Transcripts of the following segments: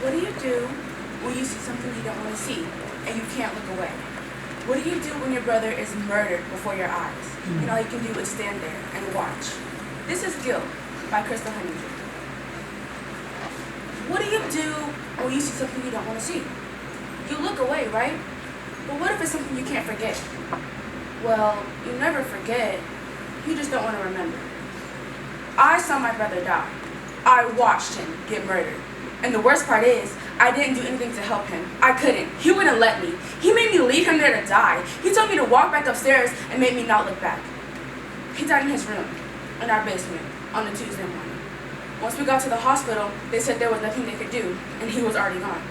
What do you do when you see something you don't want to see and you can't look away? What do you do when your brother is murdered before your eyes? And all you can do is stand there and watch. This is Guilt by Crystal Huntington. What do you do when you see something you don't want to see? You look away, right? But what if it's something you can't forget? Well, you never forget. You just don't want to remember. I saw my brother die. I watched him get murdered. And the worst part is, I didn't do anything to help him. I couldn't. He wouldn't let me. He made me leave him there to die. He told me to walk back upstairs and made me not look back. He died in his room, in our basement, on a Tuesday morning. Once we got to the hospital, they said there was nothing they could do, and he was already gone.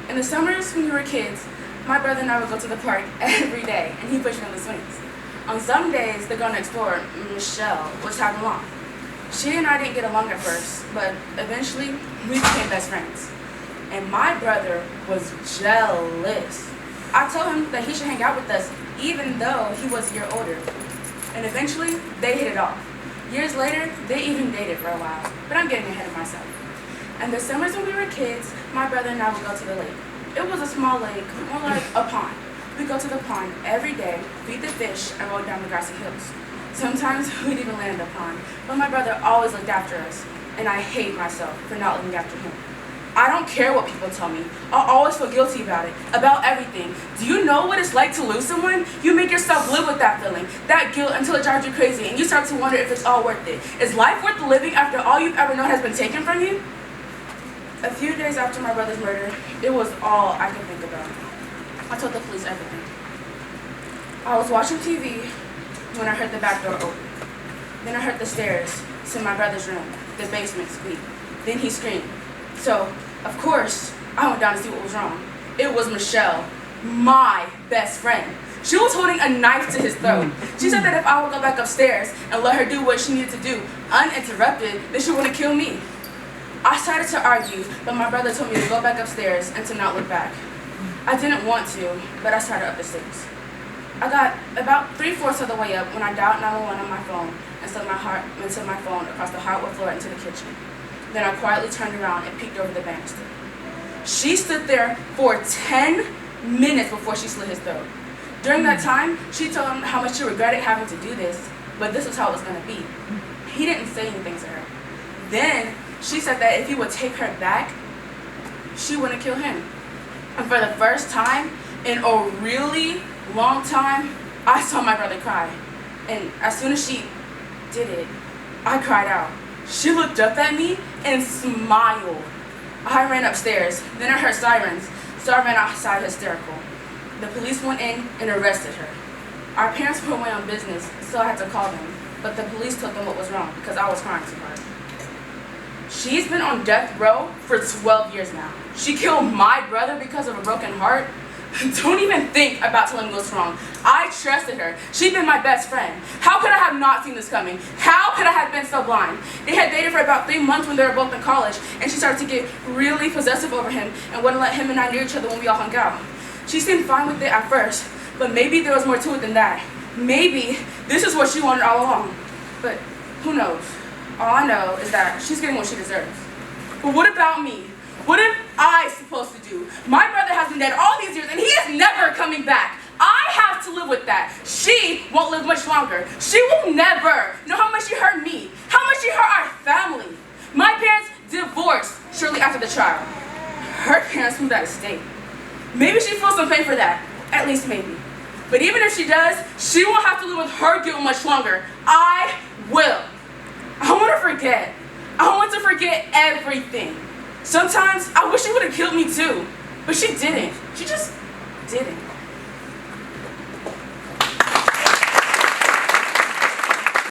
In the summers, when we were kids, my brother and I would go to the park every day, and he pushed me on the swings. On some days, the girl next door, Michelle, was tagging along. She and I didn't get along at first, but eventually, we became best friends. And my brother was jealous. I told him that he should hang out with us, even though he was a year older. And eventually, they hit it off. Years later, they even dated for a while, but I'm getting ahead of myself. And the summers when we were kids, my brother and I would go to the lake. It was a small lake, more like a pond. We'd go to the pond every day, feed the fish, and roll down the grassy hills. Sometimes we'd even land in the pond, but my brother always looked after us, and I hate myself for not looking after him. I don't care what people tell me. I'll always feel guilty about it, about everything. Do you know what it's like to lose someone? You make yourself live with that feeling, that guilt, until it drives you crazy, and you start to wonder if it's all worth it. Is life worth living after all you've ever known has been taken from you? A few days after my brother's murder, it was all I could think about. I told the police everything. I was watching TV when I heard the back door open. Then I heard the stairs to my brother's room, the basement, squeak. Then he screamed. So, of course, I went down to see what was wrong. It was Michelle, my best friend. She was holding a knife to his throat. She said that if I would go back upstairs and let her do what she needed to do, uninterrupted, then she wouldn't kill me. I started to argue, but my brother told me to go back upstairs and to not look back. I didn't want to, but I started up the stairs. I got about 3/4 of the way up when I dialed 911 on my phone and set my phone across the hardwood floor into the kitchen. Then I quietly turned around and peeked over the banister. She stood there for 10 minutes before she slit his throat. During that time, she told him how much she regretted having to do this, but this was how it was going to be. He didn't say anything to her. Then she said that if he would take her back, she wouldn't kill him. And for the first time in a really long time, I saw my brother cry. And as soon as she did it, I cried out. She looked up at me and smiled. I ran upstairs. Then I heard sirens, so I ran outside hysterical. The police went in and arrested her. Our parents were away on business, so I had to call them. But the police told them what was wrong because I was crying too hard. She's been on death row for 12 years now. She killed my brother because of a broken heart. Don't even think about telling me what's wrong. I trusted her. She'd been my best friend. How could I have not seen this coming? How could I have been so blind? They had dated for about 3 months when they were both in college, and she started to get really possessive over him and wouldn't let him and I near each other when we all hung out. She seemed fine with it at first, but maybe there was more to it than that. Maybe this is what she wanted all along. But who knows? All I know is that she's getting what she deserves. But what about me? What am I supposed to do? My brother has been dead all these years and he is never coming back. I have to live with that. She won't live much longer. She will never know how much she hurt me, how much she hurt our family. My parents divorced shortly after the trial. Her parents moved out of state. Maybe she feels some pain for that, at least maybe. But even if she does, she won't have to live with her guilt much longer. I will. I want to forget. I want to forget everything. Sometimes I wish she would have killed me too, but she didn't. She just didn't.